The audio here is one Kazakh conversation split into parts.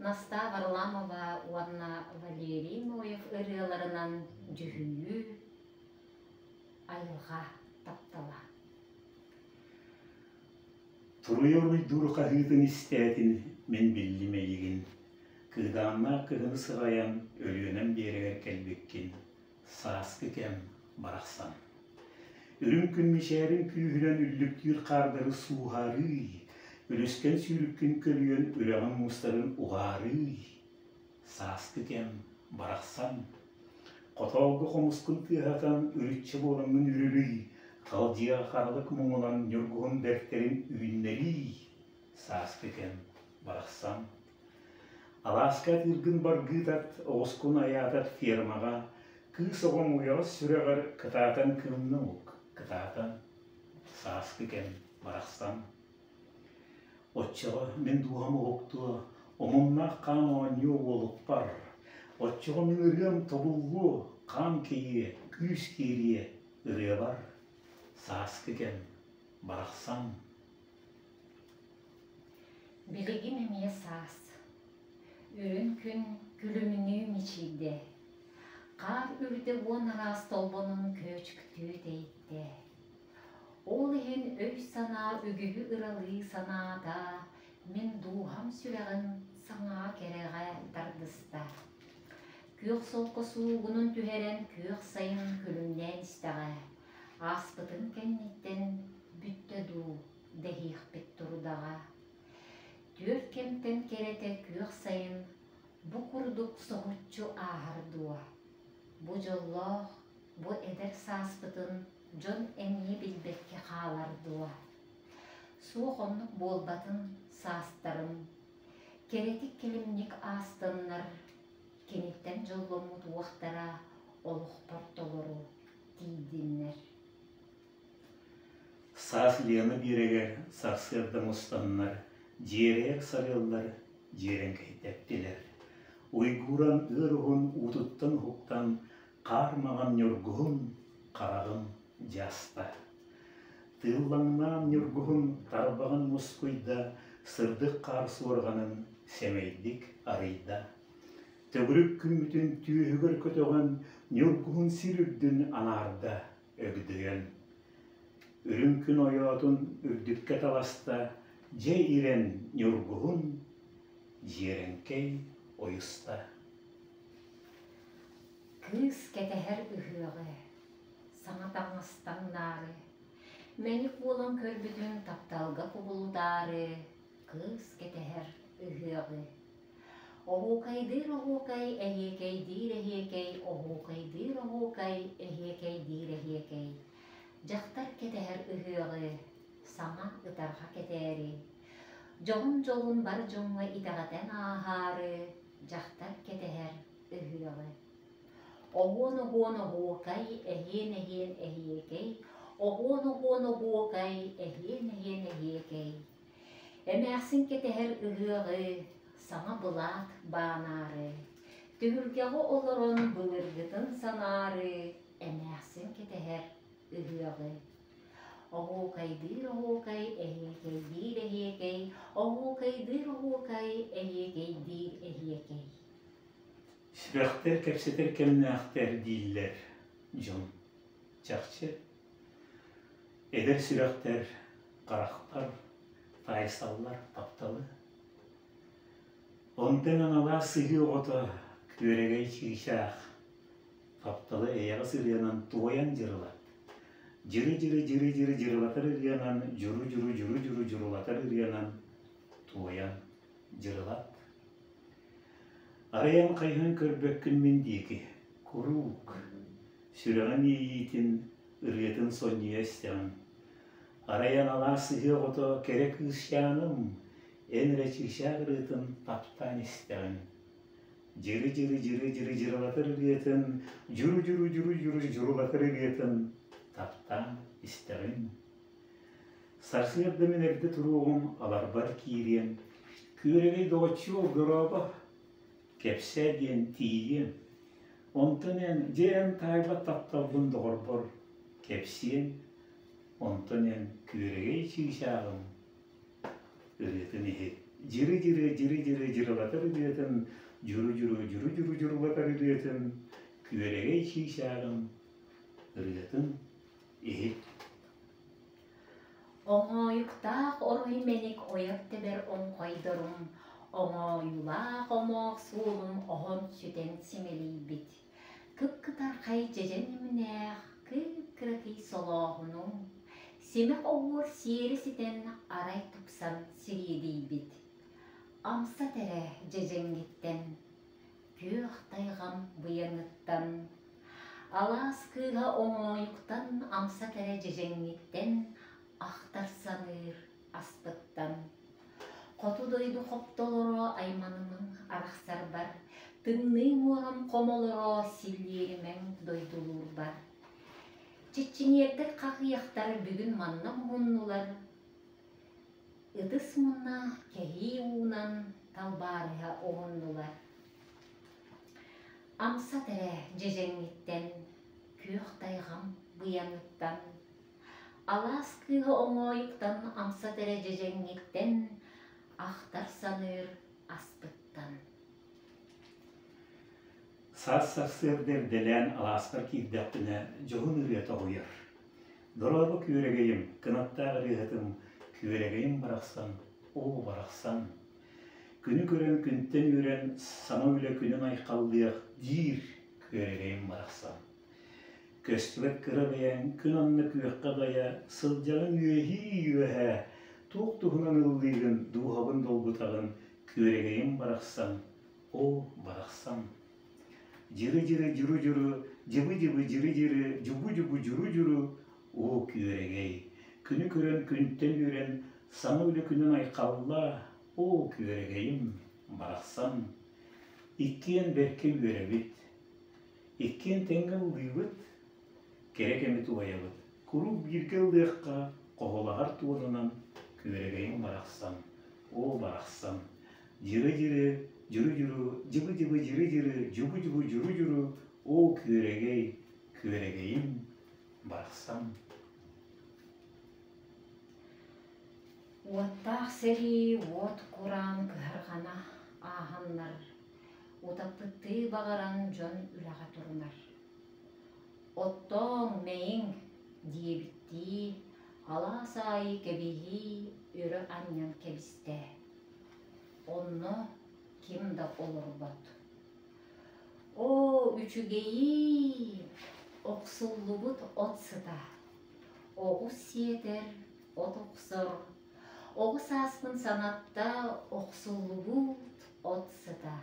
Наста Варламова Уанна Валерий Моев ырыаларынан жүхүйі айылға таптала. Туруyor uydur kahıdın istetin men billimeyigin. Kıdanna kıhını sırayan ölüyönen bereger kelbekkin. Saaskı kem baraksan. Ürünkün mişerin kühülen üllüktür kardarı suharı. Ölüsken sürükkün kölüyen öleğen mustarın uğarı. Saaskı kem baraksan. Kotavgı komuskun tığatan ürütçe bolanın ürülü. Kaldiya karlık muğulan yorgun defterin üyünleri. Saaskı kem baraksan. Alaskat irgin bargıtat, oskun ayatat firmaga, kız oğum uyağız süreğer kıtatan kılımını ok, kıtatan, saaskı kem baraksan. Otçağa men duhamı oktu, omumna kan oğanyo olup bar. Otçağa men ırgım tobullu, kan keyi, küs keriye ırıya bar. Saaskı kem baraksan. Biligim emeye saas. Ürünkün gülümünü içinde. Kar ürde on aras tolbonun köçüktüğü deydi. Ol hen öy sana, ügühü ıralı sana da, men duham süreğin sana kereğe dardısta. Kök solku suğunun tüheren kök sayın külümden isteğe. Aspıtın kennetten bütte du, dehih bit turdağa. Dört kemten kerete kök sayın, bu kurduk soğutçu ağırdığa. Bu jolloh, bu eder saspıtın, jon eni bilbekke kalardığa. Soğunluk bolbatın sastarım, keretik kelimlik astınlar, kenitten jollomut uaktara oluq portoloru diydinler. Sasliyanı bireger sarsırdım ustanlar, Jereyek sarıyorlar, jerenkey teptiler. Uyguran ırğun ututtan huktan, karmağan yorguhun, karağın jasta. Tığlannan yorguhun tarbağın muskuyda, sırdık kar sorganın semeydik arıyda. Tögürük kümmütün tüyügür kötögen, yorguhun sirürdün anarda ögdüyen. Ürünkün oyatun ürdükket alasta, je iren yorguhun, jerenkey oyusta. Kız keteher ühüğü, sana tanıstan nari. Meni kulun körbütün taptalga kubuldarı, kız keteher ühüğü. Ohukaydır ohukay, ehekeydir ehekey, ohukaydır ohukay, ehekeydir ehekey. Jaktar keteher ühüğü, sana ıtarha keteri. Jolun jolun bar jonga itagaten aharı, jaktar keteher ühüğü. Ohun ohukay, ehyen ehekey, ohun ohukay, ehyen ehekey. Emersin keteher ühüğü, sana bulat banarı. Tühürgeği olurun bılırgıtın sanarı, emersin keteher ühüğü. Ohukaydır ohukay, ehekeydir ehekey, ohukaydır ohukay, ehekeydir ehekey. Sürekter kepseter kemnakter diller, John Çakçı. Eder sürekter karakter, taysallar taptalı. Ondan anala sıhı ota, köregey çiğşak. Taptalı eyağı sıryanan tuvayan cırılat. Cırı cırılatar ıryanan, curu cırılatar ıryanan, tuvayan cırılat. Arayan kayhan körbökkün mindiki, kuruk. Süreğen yiğitin, ıryatın sonya istem. Arayan ala sıhı ota kerek ışyanım, enre çişak ırıtın taptan istem. Cırı cırılatar ıryatın, curu cırılatar ıryatın, taptan isterim. Sarsıyardım evde turuğum, alarbar kiriyen, küreği doğaçıyor graba, kepse diyen tiyen, ontanen ceyen tayba taptabın doğrbor, kepsiyen, ontanen küreği çişağım, ırıtın ehet жырылатар үдетін, жырылатар үдетін, күерегей шишағын, ырғытын, ehit. Оңойуктаах орой меник ояп тебер оңқойдырым, оңойулаах омоқ суылым оғын сүтен симелейбит. Кып-кытар қай жеженімінех, кып-кыракый солоғының, семек оғыр сиері ситен арай тупсан сиредейбит. Амса тәрі жеженгеттен, күйіқ тайғам бұяныттан, алас кыға оңойуктан амса тәрі жеженгеттен, ақтар саныр аспыттан. Қоту дойду қоптолоро айманымын арақсар бар, тынның орам қомолоро силлеримен дойдулур бар. Чеччинердер қақияқтары бүгін маннам ғыннулар, ыдыс мұнна кәйі уынан талбарыға оғыннулар. Амса тәрі жежеңеттен, күйіқ тайғам бұяныттан, алас кыға оңойуктан амса тәрі жежеңеттен, ақтар саныр аспыттан. Сас-сасырдер делен аласкар кирдәптіне жоғын үрет оғыйыр. Дорабы күрегейім, кынаттағы рейхетім, күрегейім барақсан, о барақсан. Күні көрен күнттен үрен, сана үлі күнін айқалдыяқ, дир күрегейім барақсан. Көстілік кірабиян, күн анны күйіққа дая, сылжағын үйе-үйе, туқ-туғынан ұлдығын, дуғабын долғытағын, күрегейім барақсан, о барақсан. Жыры-жыры, жүру-жүру, жыбы-жыбы, жыры-жыры, жубу-жубу, жүру-жүру, о күрегей. Күні көрен күнттен үрен, саны үлі күнін айқалла, о күрегейім барақсан. Иккен берке үйеребіт, иккен тәңгіл ұлдығыт, керек әмі туайабыт. Күру бірге ұлдыққа қоғылағар туынынан күрегейім барақсан, о барақсан. Жыры-жыры, жүру-жүру, жыбы-жыбы, жыры-жыры, жубу-жубу, жүру-жүру, о күрегей, күрегейім барақсан. Оттақ сәрі от құран кәрғана ағанлар, отаппытты бағаран жон үлаға тұрынар. Оттоң мәйін дебітті, аласай кәбейі үрі аннан кәбісті. Онны кімді олыр бат. О, үчігейі, оқсулы бұт отсыда. Оғыз сиетер, от оқсыр. Оғыз аспын санатта оқсулы бұт отсыда.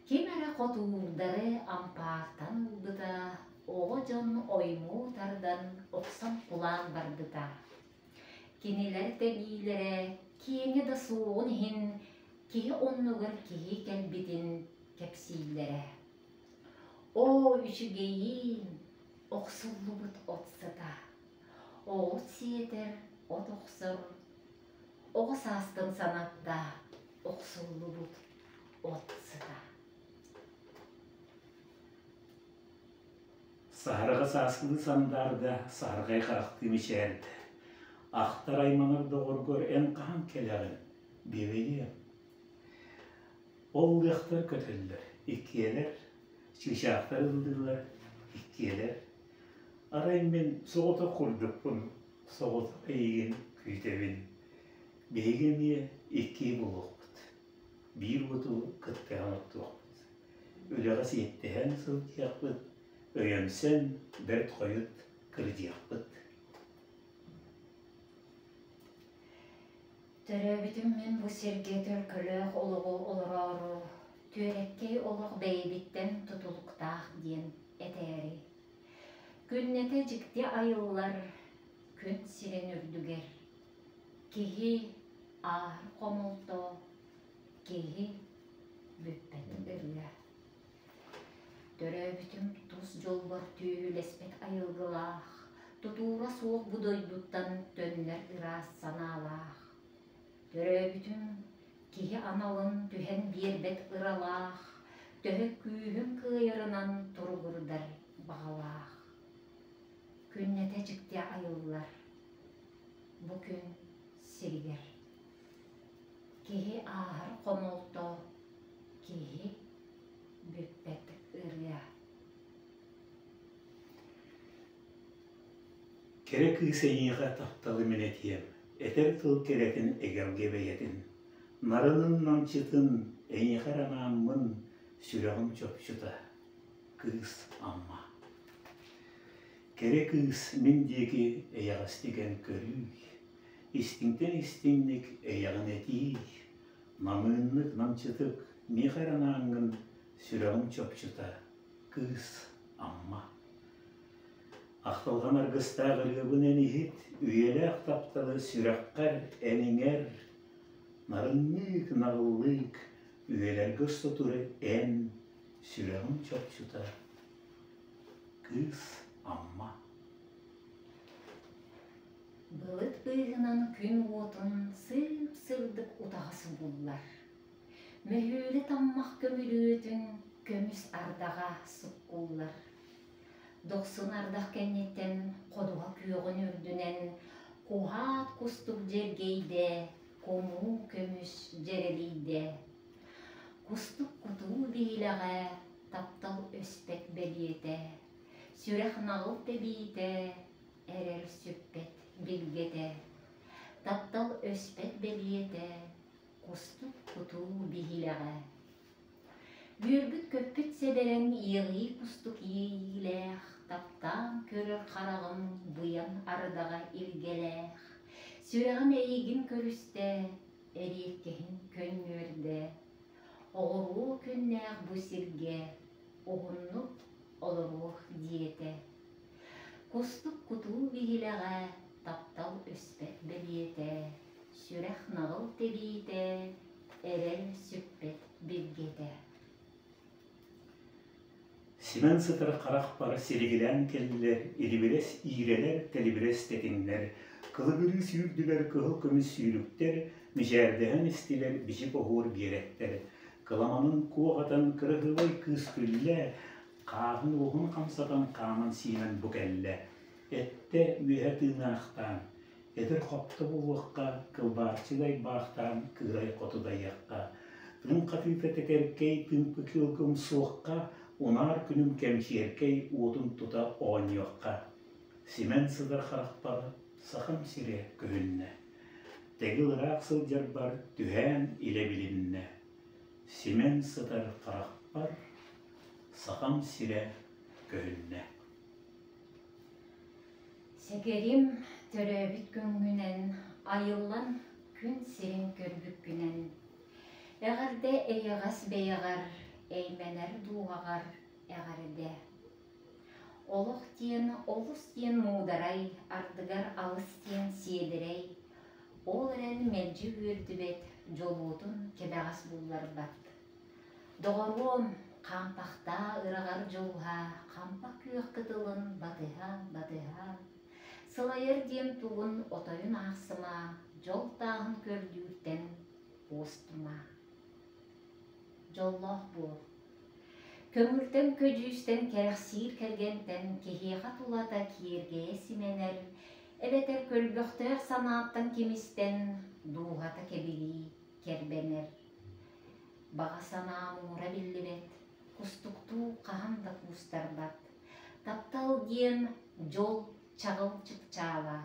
Кемәрі қотуырдары ампартан ұлдыда, оғы жон ойму тардан оқсан құлан бардыда. Кенелер тәгейлері, кені да суғын хин, кеге оннығыр кеге кәлбетін кәпсейлері. О, үшігейін, оқсулы бұт отсыда. Оғыз сиетер, от оқсыр. Оғыз астын санатта, оқсулы бұт отсыда. Сарыға сасқылы сандарда сарғай қарақты мешерді. Ақтар айманыр доғыргөр ән қан келерін бебейі. Ол ұяқтар көтелдер, иккелер, шишақтар ұлдылар, иккелер. Арайын мен соғыта құрдықпын, соғыта әйген күйтебін. Бейгеме икке болуқпыт. Bir бұты күттіған ұттуқпыт. Өліға сеттіған сылтияқпыт. Өйемсен бәрт қойыт кірдияқпыт. Төрөбүтүм мен бу серге төркөлөк олугу олорору, төреккей олуг бейбиттен тутулуктаах диен этери. Күннете жикти айыллар, күн сирен үрдүгер. Киги аар комулто, киги бүппет үргө. Төрөбүтүм туз жолбор түйүлеспет айылгылаах, тутуура суок будойдуттан төннер ырас санаалаах. Төрөбүтүм киги аналын түһен биербет ыралаах, төһө күүһүн кыйырынан туругурдар багалаах. Күннете жикте айыллар, бу күн сиригер. Kihi ahır komolto, kihi büppet ırya. Kerek ıseyiğe taptalı menetiyem. Eter tıl keretin egelge beyetin. Narının namçıtın eyiğer anamın sürağım çöpçüta. Kız amma. Kerek ıs mindeki eyastigen körüy. İstinkten istinlik eyağın etiy. Namınlık namçıtık miğer anamın sürağım çöpçüta. Kız amma. Ақталған арғыстағы рыбын әнихет, үйелі ақтапталы сүраққар әніңер, нарынлық, нағыллық, үйелергі ұстатуры ән, сүрағын чопчута, кыз amma. Бұлыт бұйғынан күн отын сып-сырдық ұтағысы бұллар. Мөхілі таммақ көмілі көміс ардаға сұққулар. Доқсын ардақ кәнеттен қодуға күйоғын үрдінен қуғат құстық жергейде, қому көміс жерелейде. Құстық құту бейліға таптал өспет бәлиеті, сүрәқ нағыл тәбейті, әрел сөппет білгеті. Таптал өспет бәлиеті, құстық құту бейліға. Бүрбіт көппет себерен иғи құстық ейләқ, таптан көрір қарағым бұян ардаға илгеләқ. Сүрәғім әйгін көрісті, әреккехін көннөрді. Оғыру күннәқ бұсірге, оғыннық олыруқ диеті. Құстық құту бейіліға таптал өспет білеті. Сүрәқ нағыл тебейті, әрел сүппет білгеті. Simen sıtır qarak bar sergilen kelliler, ilibires iğreler, telibires tetinler, kılıbırı sürdüler, kıhıl kömüs sürükler, müjerdehen istiler, biçip oğur biyerekler. Kılamanın kuğatan kırıhıvay kız külle, qağın oğun kamsatan qaman simen bukelle. Ette ühe tığnaqtan, edir qopta bulvaqqa, kılbarçıday bağtan, kıray qotuday yaqqa. Tüm qafifet eterkey, tüm pükülgüm soğqa, Onar günüm kemşerkey otun tuta oğan yoqqa. Simen sıdır xaraqbar, saxam sire köyünne. Tegil raqsıl jarbar, tühen ile bilinne. Simen sıdır xaraqbar, saxam sire köyünne. Sekerim töröbüt göngünen, ayıllan gün sirin körbük günen. Eğerde eyeğas beyeğar, Eymener duğagar eğeride. Oluq diyen, olus diyen muğdaray, ardıgar alыс diyen siyedirey. Ol eren melci ürdübet, jolutun kebeğas bullar bat. Doğaruom, kampaqta ırağar jolha, kampak kүйek kıtılın batıha. Sılayır diyen tuğun otoyun ağsıma, jol tağın kördüğütten postuma. Jolloh bu. Kömürten köcüsten kerexsir kelgenten kehiqa tulata kierge simener, ebeter kölböktör sanattan kimisten duğata kebili kerbener. Bağa sana mura billibet, kustuktu qahanda kustarbat. Taptal diyen jol çağıl çıpçala,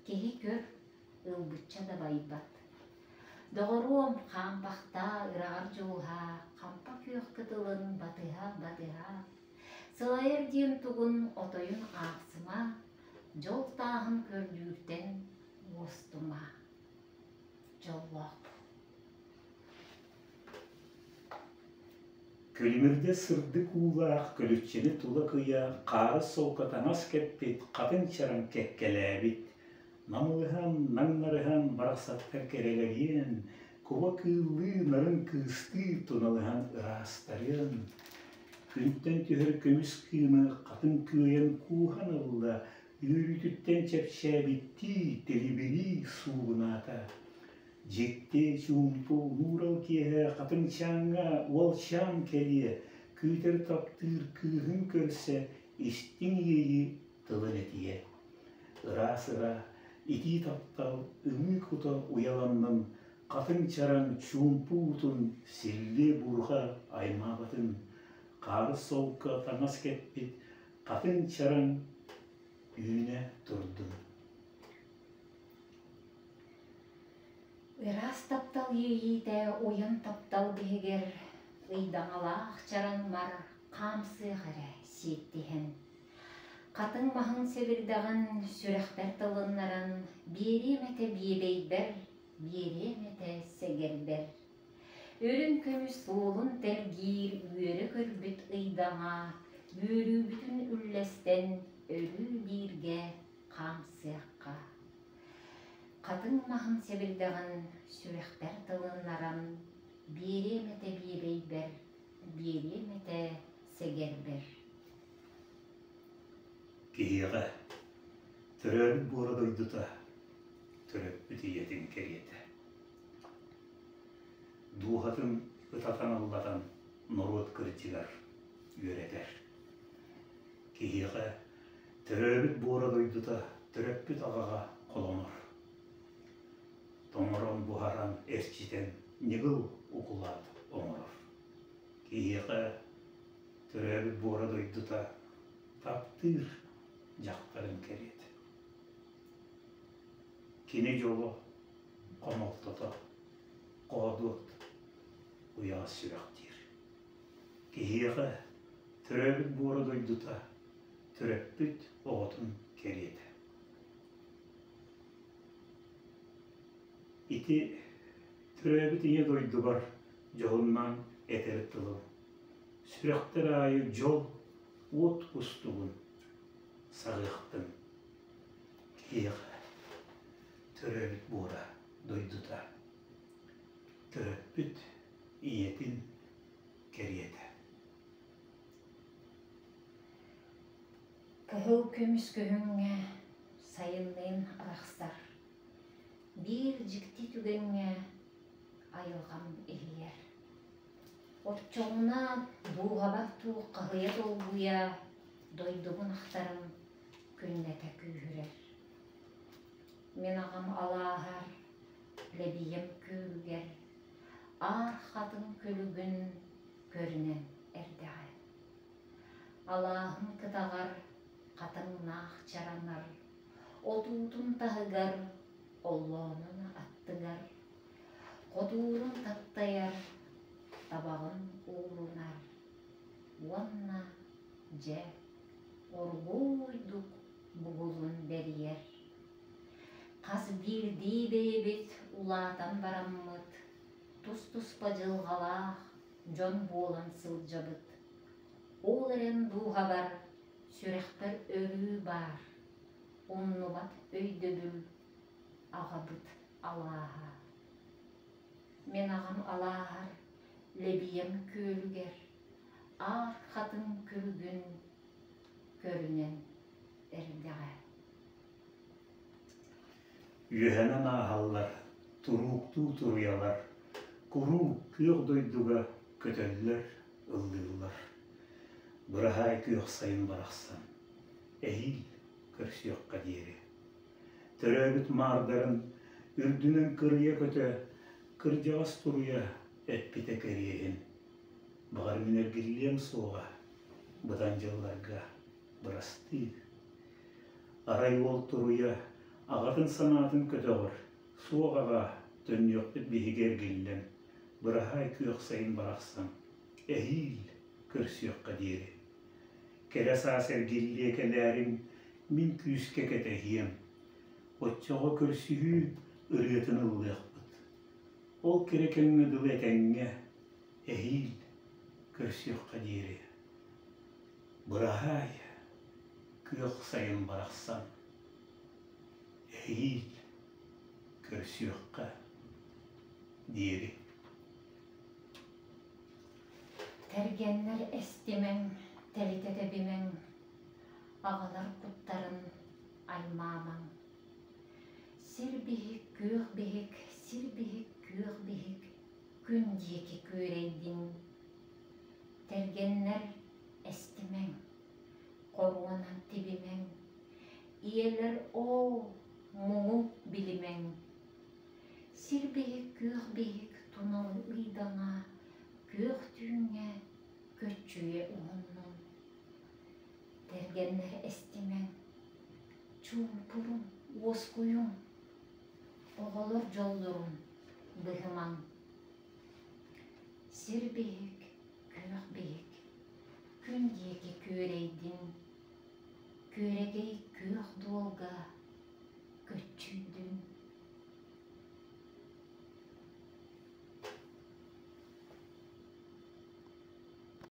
kehi kör ılbıtça da baybat. Doğruum kampaqta ırağar jolha, kampak yok kıtılın batıha. Sılayır diyen tuğun otoyun ağsıma, jol tağın kördüğüten ostuma. Jolloh. Kölümürde sırdı kuğlaq, kölütçeni tula kıya, qarı soğukatanas keppit, qatın çaran kekkelebit. Namılıhan, nanlarıhan, baraqsattar kerelerin, kova kığlı, narın kıstı, tonalıhan ırastarın. Küntten tühür kömüs kığını, qatın kıyan kuğan alda, yürütütten çepşebitti, telibeli suğunata. Jekte çumpu, nural kiye, qatın çanga, ol şam keliye, küter taptır kığın körse, istin yeyi tılın etiye. Iras ıra, İti taptal, ümü kuta uyalandım, Katın çaran çumputun silli burha aymabatın karı soğukka tanas ketpit katın çaran üne durdu. Ыраас таптал ийите ойын таптал бігер ыйдаңалақ чаран мар қамсы ғыры сиеттіхін. Қатын махын себірдіғін сүрәқбәр тылыннаран беремете бейбейбер, беремете сегербер. Өрін көміс олын тәлгейр өрі көрбіт ыйдаңа, өрі бүтін үллестен өрі бірге қамсыаққа. Қатын махын себілдіғін сүрәқбәр тылыннаран беремете бейбейбер, беремете сегербер. Киһиэҕэ төрөөбүт буора дойдута төрөппүт ийэтин кериэтэ. Дуухатын ытатан аллатан норуот кырдьыгар үөретэр. Киһиэҕэ төрөөбүт буора дойдута төрөппүт аҕаҕа холонор. Тоҥорон буһаран эрчитен ньыгыл укулаат оҥорор. Киһиэҕэ төрөөбүт буора дойдута таптыыр жақтарын керет. Кини жолу қомолтото, қодут, уяс сүрәқтер. Киһиэҕэ төрөбүт буора дойдута төрөппүт оҕотун керет. Ити төрөбүт ине дойдугар жолунан этерип тылым. Сүрәқтер айы жол от устугун сағықтың. Киһиэҕэ төрөбүт буора дойдута төрөппүт ийетин кериэтэ. Кыһыл көмүс көһүҥҥэ сайыннын арахстар. Бир жикти түгеңҥэ айылгам иһиэр. Отчоңна буuгабак туу каһыя толбуя дойдугун ахтарым күннете күүһүрэр. Мен ағам алаахар лебием күүгер. Ар хатын көлүгүн көрүнен эрдäҕэ. Алаахын кытагар катын наах чаранар. Отуутун таһыгар оллоонун аттыгар. Котуурун таттаяр, табагын уурунар. Уанна же оргуйдук бугулун бериер. Каз бирди бейбит улаатан бараммыт. Тус-туспа жылгалаах жон буолан сылжабыт. Ол эрен дуухабар сүрәхпер өрүү бар. Умнубат өйдөбүл агабыт алааха. Мен агам алаахар лебием көөлүгер. Ар хатын көлүгүн көрүнен эрдäҕэ. Үөһэнэн ааһаллар, турууктуу туруялар, куруу кыах дойдуга көтөллөр, ыллыыллар. Быраһаай кыах сайын барахсан, эһил көрсүөкка диэри. Төрөөбүт маардарын үрдүнэн кырыйа көтө, кырдьаҕас туруя эппите кериэһин. Бағар минер гиллиэм суоҕа, бытан жылларга бырасты. Арай ол туруя ағатын санатын көтөҕөр, суоҕаға төнньөкпүт биһигер гиллен, быраһаай кыах сайын барахсан, эһил көрсүөкка диэри. Кэрэ саасэр гиллиэ кэлээрин мин күүскэ кэтэһиэм, отчоҕо көрсүһүү ырыатын ыллыахпыт. Ол керекеңҥэ дыл этэҥҥэ эһил көрсүөкка диэри. Быраһаай кыах сайын барахсан, эһил көрсүөкка диэри. Тәргеннер эстимең, тәлитетебимең, ағалар куттарын аймамаң. Сир бихик, күйөх бихик, сир бихик, күйөх бихик, күн диеки күрейдин. Тәргеннер эстимең, коруанан тибимең, иелер о муңу билимең. Sir bihik, köh bihik, tunalı ıydana, köh tüğüne, kötçüye uğunnun. Dergenler estimen, çuğul purun, oskuyun, oğalır joldurun, bıhıman. Sir bihik, köh bihik, kün diyeki köreydin, köregey köh dolga,